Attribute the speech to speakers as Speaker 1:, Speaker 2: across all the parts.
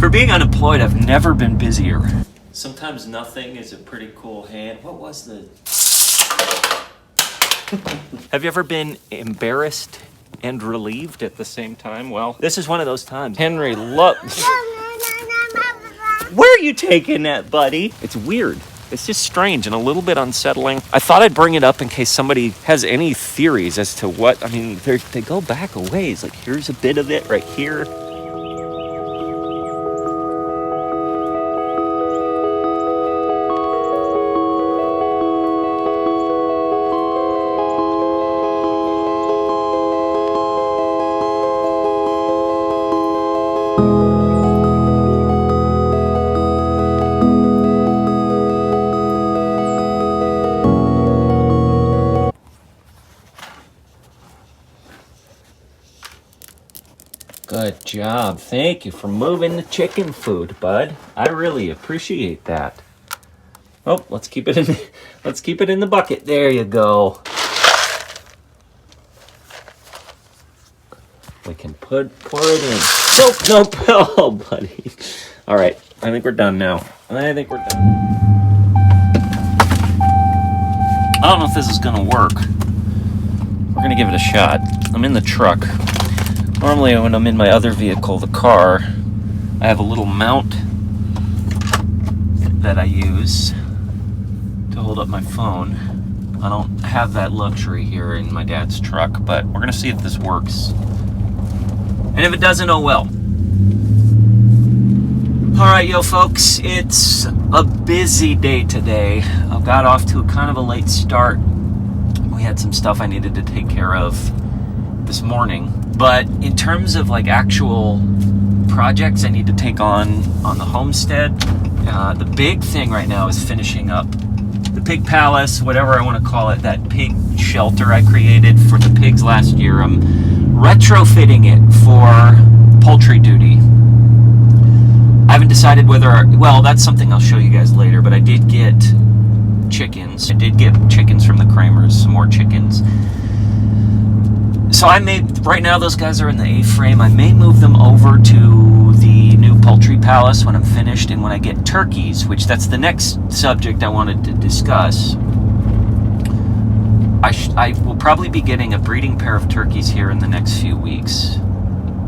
Speaker 1: For being unemployed, I've never been busier. Sometimes nothing is a pretty cool hand. What was the... Have you ever been embarrassed and relieved at the same time? Well, this is one of those times. Henry loves... Where are you taking that, buddy? It's weird. It's just strange and a little bit unsettling. I thought I'd bring it up in case somebody has any theories as to what... I mean, they go back a ways. Like, here's a bit of it right here. Good job. Thank you for moving the chicken food, bud. I really appreciate that. Oh, let's keep it in the bucket. There you go. We can pour it in. Nope. Oh, buddy. All right. I think we're done now. I don't know if this is gonna work. We're gonna give it a shot. I'm in the truck. Normally when I'm in my other vehicle, the car, I have a little mount that I use to hold up my phone. I don't have that luxury here in my dad's truck, but we're gonna see if this works. And if it doesn't, oh well. All right, yo folks, it's a busy day today. I got off to a kind of a late start. We had some stuff I needed to take care of this morning. But in terms of like actual projects I need to take on the homestead, the big thing right now is finishing up the pig palace, whatever I want to call it, that pig shelter I created for the pigs last year. I'm retrofitting it for poultry duty. I haven't decided whether, well, that's something I'll show you guys later, but I did get chickens. I did get chickens from the Kramers, some more chickens. So right now those guys are in the A-frame. I may move them over to the new poultry palace when I'm finished, and when I get turkeys, which that's the next subject I wanted to discuss. I will probably be getting a breeding pair of turkeys here in the next few weeks.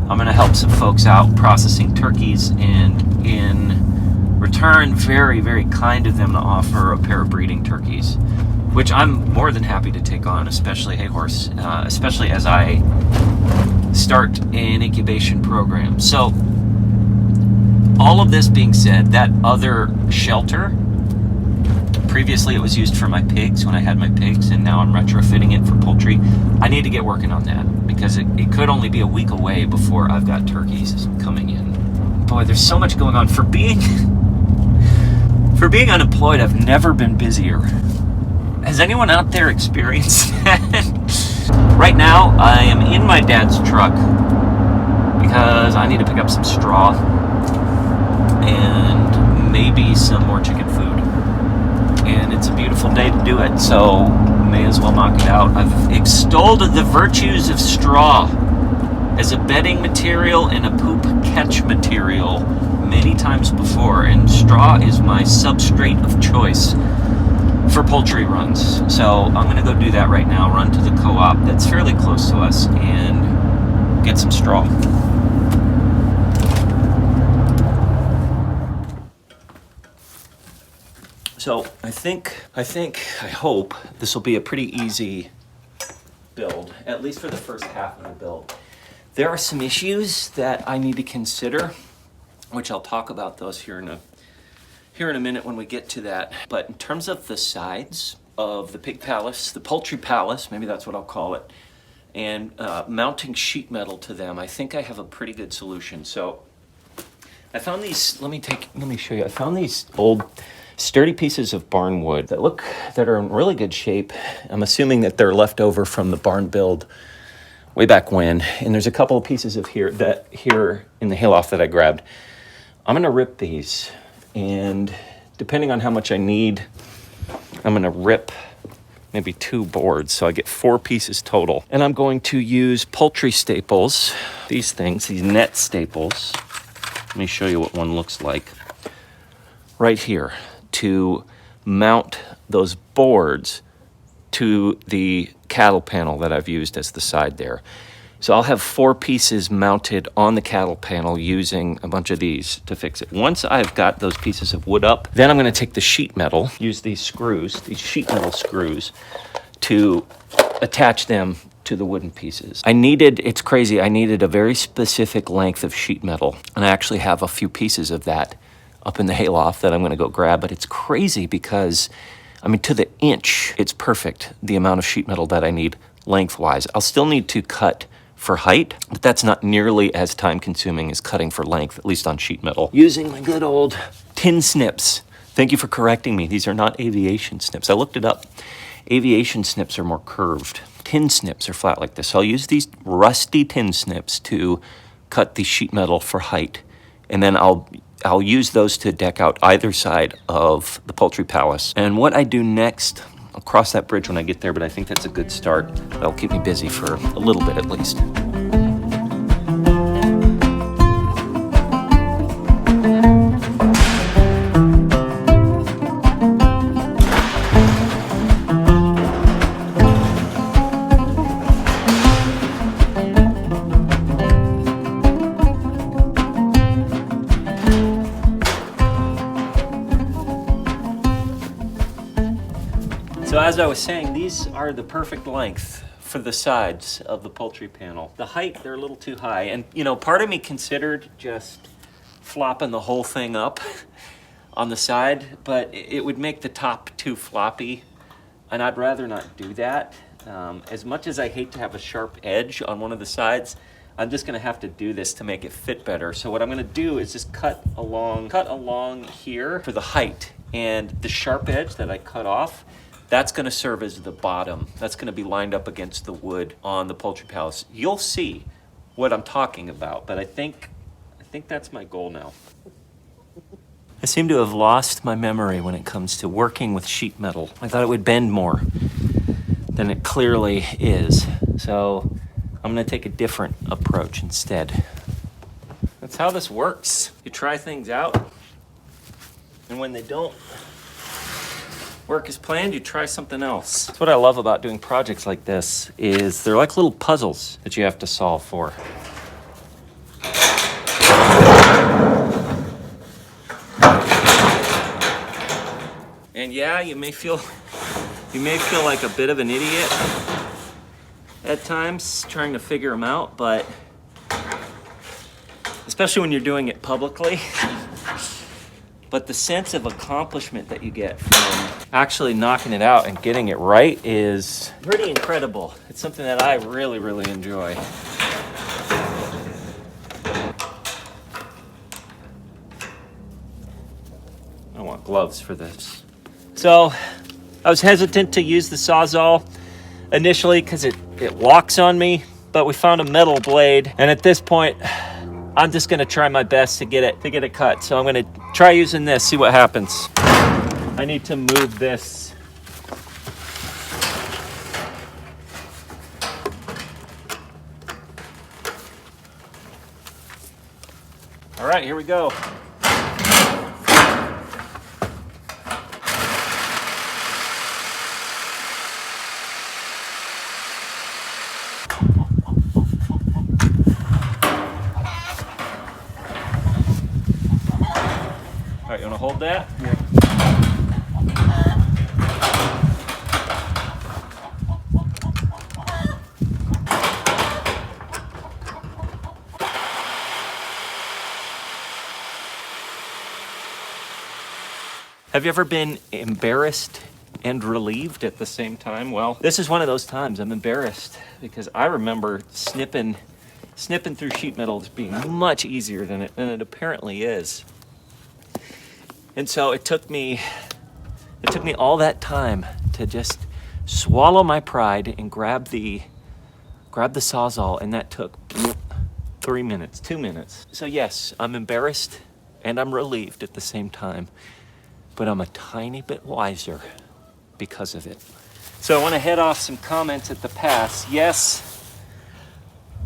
Speaker 1: I'm going to help some folks out processing turkeys, and in return, very, very kind of them to offer a pair of breeding turkeys, which I'm more than happy to take on, especially especially as I start an incubation program. So, all of this being said, that other shelter, previously it was used for my pigs when I had my pigs, and now I'm retrofitting it for poultry. I need to get working on that, because it could only be a week away before I've got turkeys coming in. Boy, there's so much going on. For being unemployed, I've never been busier. Has anyone out there experienced that? Right now, I am in my dad's truck because I need to pick up some straw and maybe some more chicken food. And it's a beautiful day to do it, so may as well knock it out. I've extolled the virtues of straw as a bedding material and a poop catch material many times before, and straw is my substrate of choice for poultry runs. So I'm going to go do that right now, run to the co-op that's fairly close to us and get some straw. So I hope this will be a pretty easy build, at least for the first half of the build. There are some issues that I need to consider, which I'll talk about those here in a minute when we get to that. But in terms of the sides of the pig palace, the poultry palace, maybe that's what I'll call it, and mounting sheet metal to them, I think I have a pretty good solution. So I found these, let me show you. I found these old sturdy pieces of barn wood that are in really good shape. I'm assuming that they're left over from the barn build way back when. And there's a couple of pieces of here in the hayloft that I grabbed. I'm gonna rip these, and depending on how much I need, I'm gonna rip maybe 2 boards, so I get 4 pieces total. And I'm going to use poultry staples, these net staples, Let me show you what one looks like. Right here, to mount those boards to the cattle panel that I've used as the side there. So I'll have 4 pieces mounted on the cattle panel using a bunch of these to fix it. Once I've got those pieces of wood up, then I'm gonna take the sheet metal, use these screws, these sheet metal screws, to attach them to the wooden pieces. It's crazy, I needed a very specific length of sheet metal, and I actually have a few pieces of that up in the hayloft that I'm gonna go grab, but it's crazy because, I mean, to the inch, it's perfect, the amount of sheet metal that I need lengthwise. I'll still need to cut for height, but that's not nearly as time consuming as cutting for length, at least on sheet metal. Using my good old tin snips. Thank you for correcting me. These are not aviation snips. I looked it up. Aviation snips are more curved. Tin snips are flat like this. So I'll use these rusty tin snips to cut the sheet metal for height. And then I'll use those to deck out either side of the poultry palace. And what I do next, I'll cross that bridge when I get there, but I think that's a good start. That'll keep me busy for a little bit at least. So as I was saying, these are the perfect length for the sides of the poultry panel. The height, they're a little too high. And you know, part of me considered just flopping the whole thing up on the side, but it would make the top too floppy. And I'd rather not do that. As much as I hate to have a sharp edge on one of the sides, I'm just gonna have to do this to make it fit better. So what I'm gonna do is just cut along here for the height, and the sharp edge that I cut off, that's gonna serve as the bottom. That's gonna be lined up against the wood on the poultry palace. You'll see what I'm talking about, but I think that's my goal now. I seem to have lost my memory when it comes to working with sheet metal. I thought it would bend more than it clearly is. So I'm gonna take a different approach instead. That's how this works. You try things out, and when they don't work as planned, you try something else. That's what I love about doing projects like this, is they're like little puzzles that you have to solve for. And yeah, you may feel like a bit of an idiot at times trying to figure them out, but especially when you're doing it publicly. But the sense of accomplishment that you get from actually knocking it out and getting it right is pretty incredible. It's something that I really, really enjoy. I want gloves for this. So I was hesitant to use the Sawzall initially because it locks on me, but we found a metal blade, and at this point I'm just gonna try my best to get it cut. So I'm gonna try using this, see what happens. I need to move this. All right, here we go. All right, you wanna hold that?
Speaker 2: Yeah.
Speaker 1: Have you ever been embarrassed and relieved at the same time? Well, this is one of those times. I'm embarrassed because I remember snipping through sheet metal as being much easier than it apparently is. And so it took me all that time to just swallow my pride and grab the Sawzall, and that took 3 minutes, 2 minutes. So yes, I'm embarrassed and I'm relieved at the same time, but I'm a tiny bit wiser because of it. So I want to head off some comments at the pass. Yes,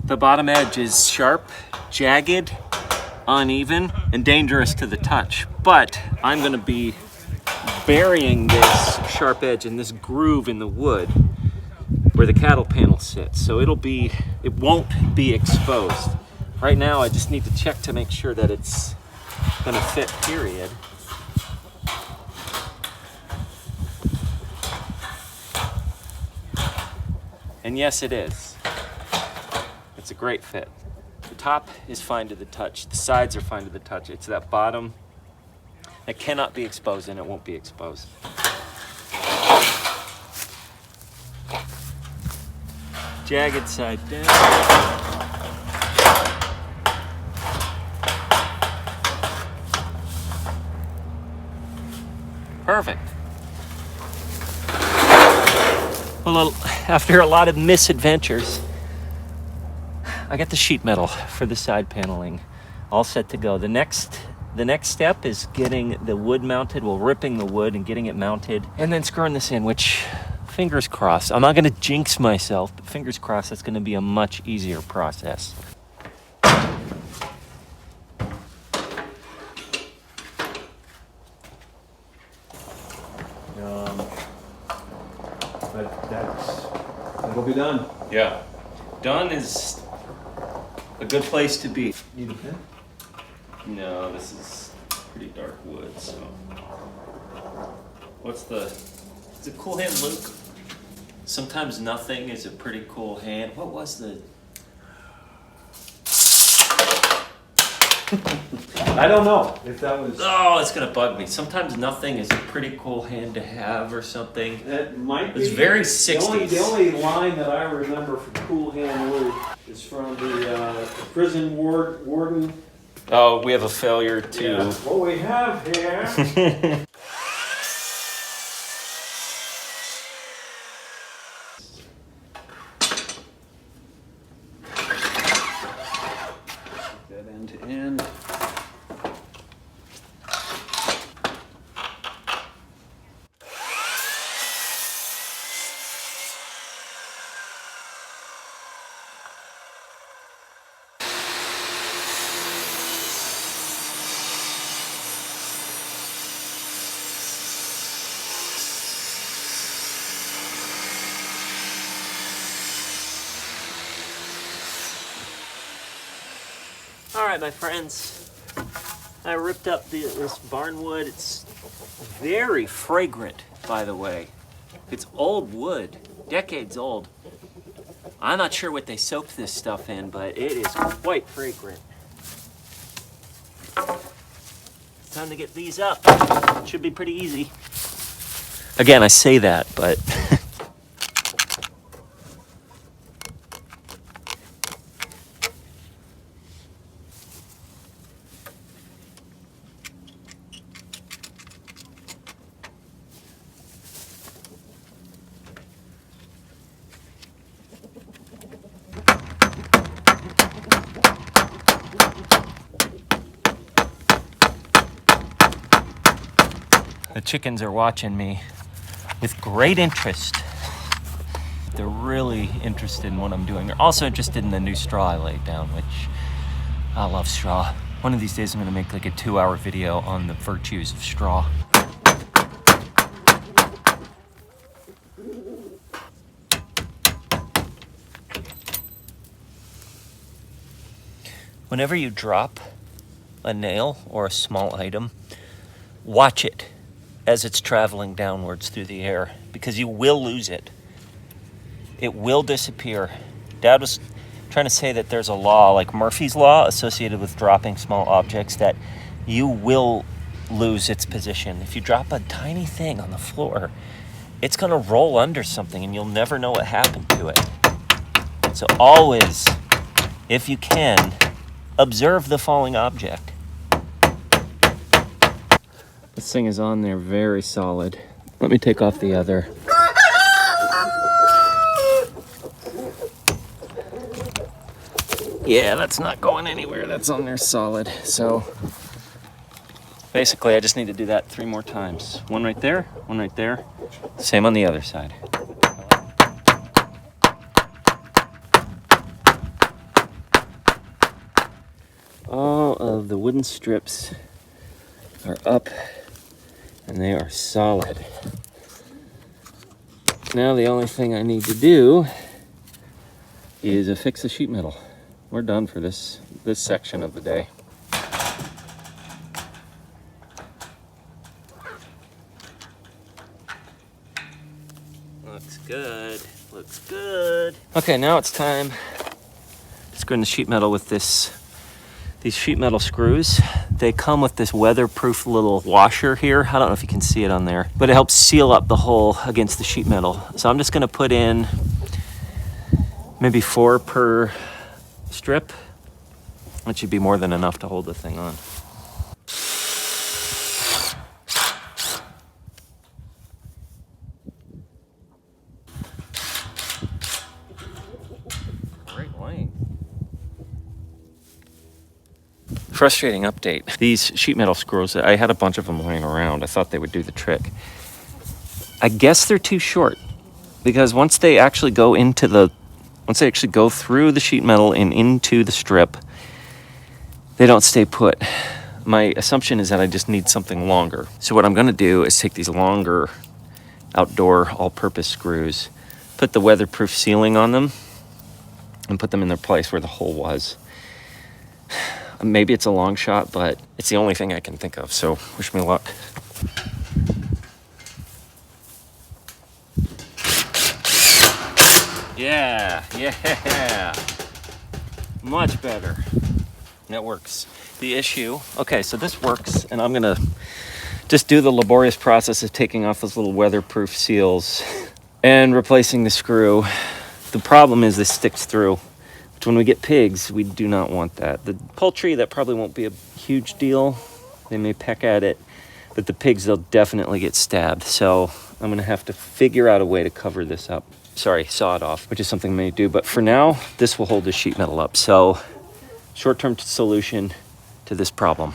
Speaker 1: the bottom edge is sharp, jagged, uneven and dangerous to the touch. But I'm gonna be burying this sharp edge in this groove in the wood where the cattle panel sits. So it won't be exposed. Right now I just need to check to make sure that it's gonna fit, period. And yes, it is. It's a great fit. The top is fine to the touch. The sides are fine to the touch. It's that bottom that cannot be exposed, and it won't be exposed. Jagged side down. Perfect. Well, after a lot of misadventures, I got the sheet metal for the side paneling all set to go. The next step is getting the wood mounted, ripping the wood and getting it mounted, and then screwing this in, which, fingers crossed, I'm not gonna jinx myself, but fingers crossed, that's gonna be a much easier process.
Speaker 2: But that'll be done.
Speaker 1: Yeah. Done is a good place to be.
Speaker 2: Need a pen?
Speaker 1: No, this is pretty dark wood, so. It's a cool hand, Luke. Sometimes nothing is a pretty cool hand. What was the?
Speaker 2: I don't know if that was.
Speaker 1: Oh, it's gonna bug me. Sometimes nothing is a pretty cool hand to have or something.
Speaker 2: That might be.
Speaker 1: It's very 60s.
Speaker 2: The only line that I remember from Cool Hand Wood is from the prison warden.
Speaker 1: Oh, we have a failure too.
Speaker 2: Yeah. What we have here. That end to end.
Speaker 1: All right, my friends, I ripped up this barn wood. It's very fragrant, by the way. It's old wood, decades old. I'm not sure what they soaked this stuff in, but it is quite fragrant. It's time to get these up. It should be pretty easy. Again, I say that, but the chickens are watching me with great interest. They're really interested in what I'm doing. They're also interested in the new straw I laid down, which I love straw. One of these days I'm gonna make like a 2-hour video on the virtues of straw. Whenever you drop a nail or a small item, watch it as it's traveling downwards through the air, because you will lose it. It will disappear. Dad was trying to say that there's a law, like Murphy's Law, associated with dropping small objects, that you will lose its position. If you drop a tiny thing on the floor, it's gonna roll under something and you'll never know what happened to it. So always, if you can, observe the falling object. This thing is on there very solid. Let me take off the other. Yeah, that's not going anywhere. That's on there solid. So basically I just need to do that 3 more times. One right there, one right there. Same on the other side. Oh, of the wooden strips are up and they are solid. Now the only thing I need to do is affix the sheet metal. We're done for this section of the day. Looks good, looks good. Okay, now it's time to screw in the sheet metal with these sheet metal screws. They come with this weatherproof little washer here. I don't know if you can see it on there, but it helps seal up the hole against the sheet metal. So I'm just gonna put in maybe 4 per strip. That should be more than enough to hold the thing on. Great length. Frustrating update. These sheet metal screws, I had a bunch of them laying around. I thought they would do the trick. I guess they're too short because once they actually go through the sheet metal and into the strip, they don't stay put. My assumption is that I just need something longer. So what I'm gonna do is take these longer outdoor all-purpose screws, put the weatherproof sealing on them, and put them in their place where the hole was. Maybe it's a long shot, but it's the only thing I can think of, so wish me luck. Yeah, much better. That works. The issue, okay, so this works, and I'm gonna just do the laborious process of taking off those little weatherproof seals and replacing the screw. The problem is this sticks through. When we get pigs, we do not want that. The poultry, that probably won't be a huge deal. They may peck at it, but the pigs, they'll definitely get stabbed. So I'm gonna have to figure out a way to cover this up. Sorry, saw it off, which is something I may do. But for now, this will hold the sheet metal up. So short-term solution to this problem.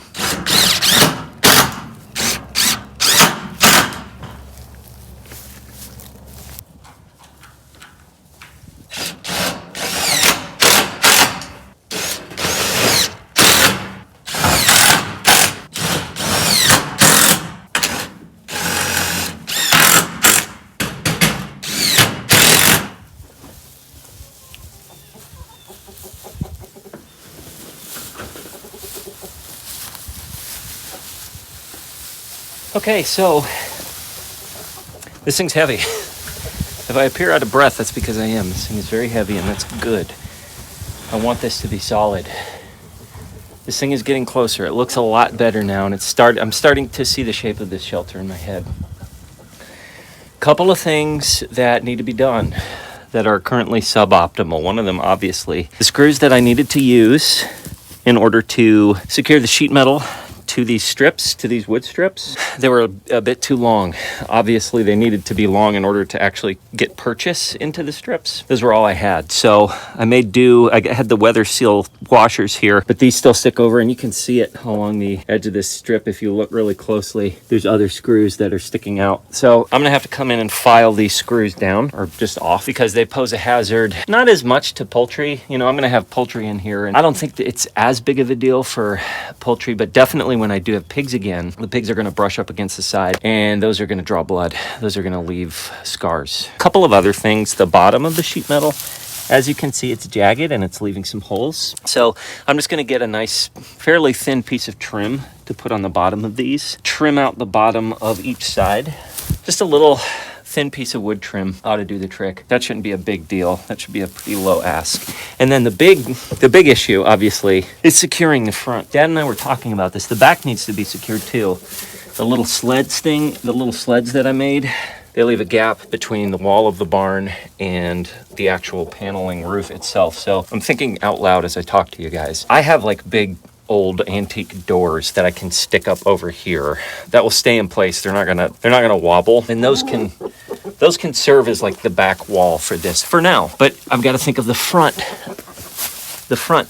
Speaker 1: Okay, so this thing's heavy. If I appear out of breath, that's because I am. This thing is very heavy, and that's good. I want this to be solid. This thing is getting closer. It looks a lot better now, and I'm starting to see the shape of this shelter in my head. Couple of things that need to be done that are currently suboptimal. One of them, obviously, the screws that I needed to use in order to secure the sheet metal to these strips, to these wood strips, they were a bit too long. Obviously, they needed to be long in order to actually get purchase into the strips. Those were all I had. So I made do. I had the weather seal washers here, but these still stick over, and you can see it along the edge of this strip. If you look really closely, there's other screws that are sticking out. So I'm gonna have to come in and file these screws down, or just off, because they pose a hazard. Not as much to poultry. You know, I'm gonna have poultry in here, and I don't think that it's as big of a deal for poultry, but definitely when I do have pigs again, the pigs are going to brush up against the side, and those are going to draw blood. Those are going to leave scars. A couple of other things. The bottom of the sheet metal, as you can see, it's jagged and it's leaving some holes. So I'm just going to get a nice, fairly thin piece of trim to put on the bottom of these. Trim out the bottom of each side. Just a little thin piece of wood trim ought to do the trick. That shouldn't be a big deal. That should be a pretty low ask. And then the big issue, obviously, is securing the front. Dad and I were talking about this. The back needs to be secured too. The little sleds that I made, they leave a gap between the wall of the barn and the actual paneling roof itself. So I'm thinking out loud as I talk to you guys. I have like big old antique doors that I can stick up over here that will stay in place. They're not gonna wobble, and those can serve as like the back wall for this for now. But I've got to think of the front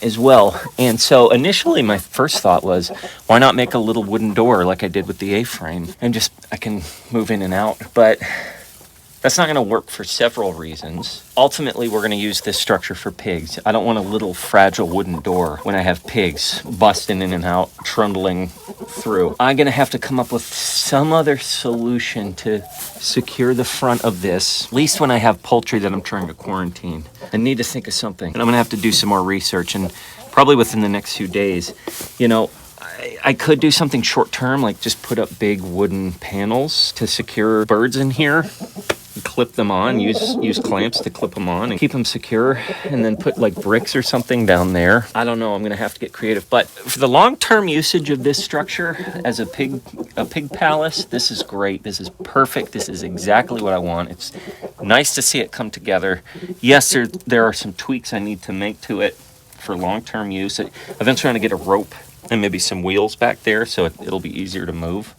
Speaker 1: as well. And so initially my first thought was, why not make a little wooden door like I did with the A-frame, and just I can move in and out. But That's not going to work for several reasons. Ultimately, we're going to use this structure for pigs. I don't want a little fragile wooden door when I have pigs busting in and out, trundling through. I'm going to have to come up with some other solution to secure the front of this, at least when I have poultry that I'm trying to quarantine. I need to think of something. And I'm going to have to do some more research, and probably within the next few days. You know, I could do something short term, like just put up big wooden panels to secure birds in here. Clip them on, use clamps to clip them on and keep them secure, and then put like bricks or something down there. I don't know, I'm gonna have to get creative. But for the long-term usage of this structure as a pig palace, this is great. This is perfect. This is exactly what I want. It's nice to see it come together. Yes, there are some tweaks I need to make to it for long-term use. Eventually I'm gonna get a rope and maybe some wheels back there so it'll be easier to move.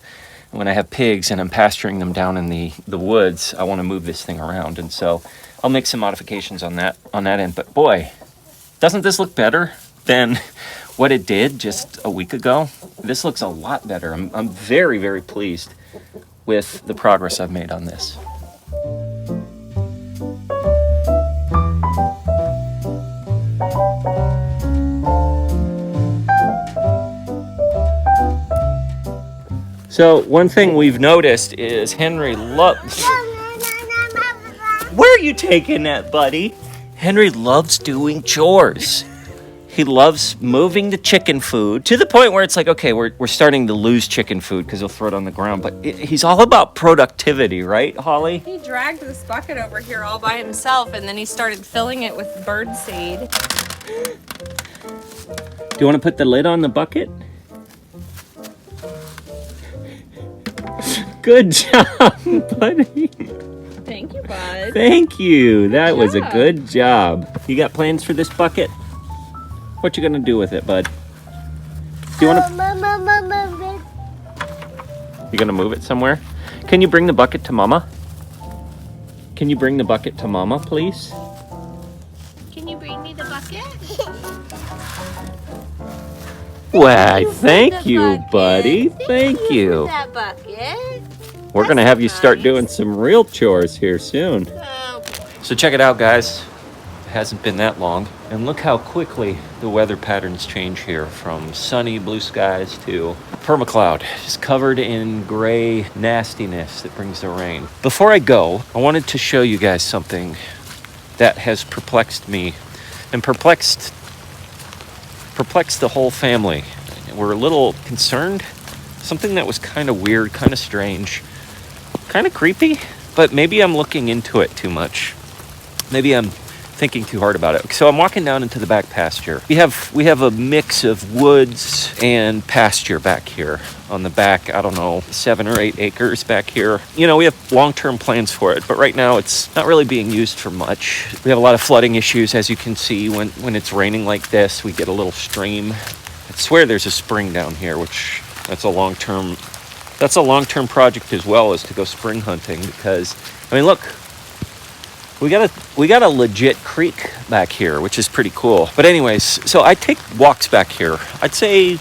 Speaker 1: When I have pigs and I'm pasturing them down in the woods, I want to move this thing around. And so I'll make some modifications on that end. But boy, doesn't this look better than what it did just a week ago? This looks a lot better. I'm very, very pleased with the progress I've made on this. So one thing we've noticed is Henry loves... Where are you taking that, buddy? Henry loves doing chores. He loves moving the chicken food to the point where it's like, okay, we're starting to lose chicken food because he'll throw it on the ground. But he's all about productivity, right, Holly?
Speaker 3: He dragged this bucket over here all by himself, and then he started filling it with bird seed.
Speaker 1: Do you want to put the lid on the bucket? Good job, buddy.
Speaker 3: Thank you, bud.
Speaker 1: Thank you. That
Speaker 3: Good
Speaker 1: was a
Speaker 3: job.
Speaker 1: good job. You got plans for this bucket? What you gonna do with it, bud? Do you wanna... You gonna move it somewhere? Can you bring the bucket to Mama? Can you bring the bucket to Mama, please?
Speaker 3: Can you bring me the bucket?
Speaker 1: Why, thank you, buddy. Thank you.
Speaker 3: That bucket.
Speaker 1: We're gonna have you start doing some real chores here soon.
Speaker 3: Oh, boy.
Speaker 1: So check it out, guys. It hasn't been that long. And look how quickly the weather patterns change here, from sunny blue skies to permacloud, just covered in gray nastiness that brings the rain. Before I go, I wanted to show you guys something that has perplexed me and perplexed the whole family. We're a little concerned. Something that was kind of weird, kind of strange, kind of creepy, but maybe I'm looking into it too much. Maybe I'm thinking too hard about it. So I'm walking down into the back pasture. We have a mix of woods and pasture back here on the back, I don't know, 7 or 8 acres back here. You know, we have long-term plans for it, but right now it's not really being used for much. We have a lot of flooding issues, as you can see. When it's raining like this, we get a little stream. I swear there's a spring down here, which that's a long-term project as well, is to go spring hunting, because I mean, look, we got a legit creek back here, which is pretty cool. But anyways, so I take walks back here. I'd say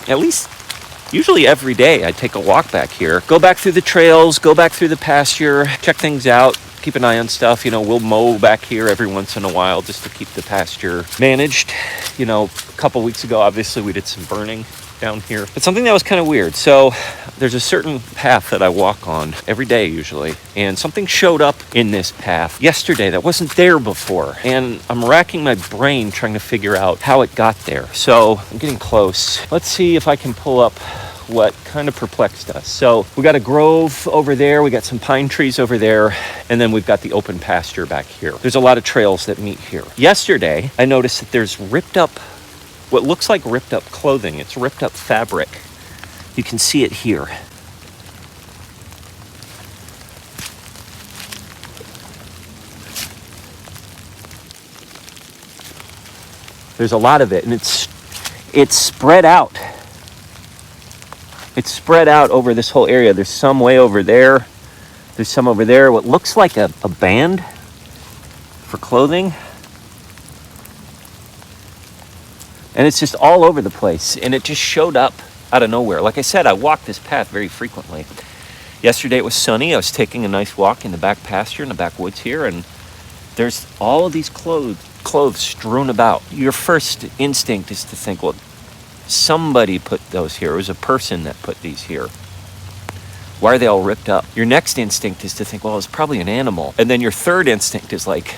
Speaker 1: at least usually every day I take a walk back here, go back through the trails, go back through the pasture, check things out, keep an eye on stuff. You know, we'll mow back here every once in a while just to keep the pasture managed. You know, a couple weeks ago, obviously we did some burning down here, but something that was kind of weird. So there's a certain path that I walk on every day usually, and something showed up in this path yesterday that wasn't there before, and I'm racking my brain trying to figure out how it got there. So I'm getting close. Let's see if I can pull up what kind of perplexed us. So we got a grove over there, we got some pine trees over there, and then we've got the open pasture back here. There's a lot of trails that meet here. Yesterday I noticed that there's what looks like ripped up clothing. It's ripped up fabric. You can see it here. There's a lot of it, and it's spread out. It's spread out over this whole area. There's some way over there. There's some over there. What looks like a band for clothing. And it's just all over the place, and it just showed up out of nowhere. Like I said, I walk this path very frequently, Yesterday it was sunny. I was taking a nice walk in the back pasture, in the backwoods here, and there's all of these clothes strewn about. Your first instinct is to think, well, somebody put those here. It was a person that put these here. Why are they all ripped up? Your next instinct is to think, well, it's probably an animal. And then your third instinct is like,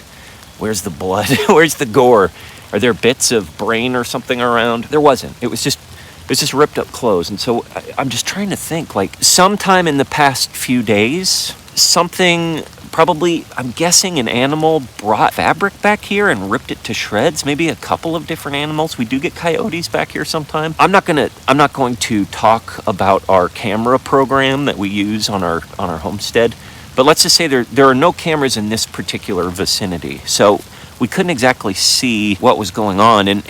Speaker 1: where's the blood? Where's the gore? Are there bits of brain or something around? There wasn't. It was just ripped up clothes. And so I'm just trying to think, like, sometime in the past few days, something, probably, I'm guessing an animal brought fabric back here and ripped it to shreds. Maybe a couple of different animals. We do get coyotes back here sometime. I'm not going to talk about our camera program that we use on our homestead, but let's just say there are no cameras in this particular vicinity. So we couldn't exactly see what was going on, and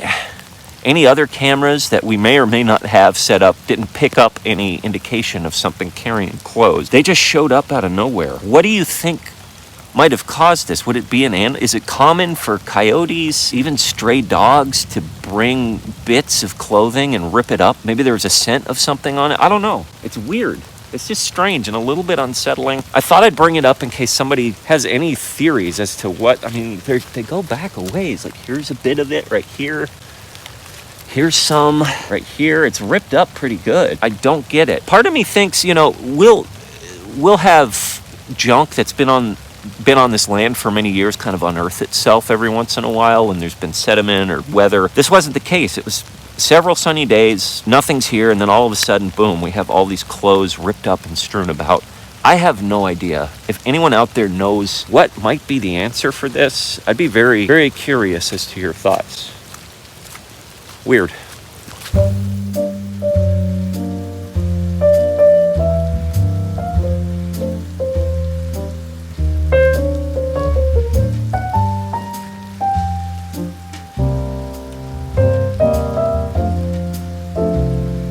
Speaker 1: any other cameras that we may or may not have set up didn't pick up any indication of something carrying clothes. They just showed up out of nowhere. What do you think might have caused this? Would it be is it common for coyotes, even stray dogs, to bring bits of clothing and rip it up? Maybe there was a scent of something on it. I don't know. It's weird. It's just strange and a little bit unsettling. I thought I'd bring it up in case somebody has any theories as to what, I mean, they go back a ways. Like, here's a bit of it right here. Here's some right here. It's ripped up pretty good. I don't get it. Part of me thinks, we'll have junk that's been on this land for many years kind of unearth itself every once in a while, and there's been sediment or weather. This wasn't the case. It was several sunny days, nothing's here, and then all of a sudden, boom, we have all these clothes ripped up and strewn about. I have no idea. If anyone out there knows what might be the answer for this, I'd be very, very curious as to your thoughts. Weird.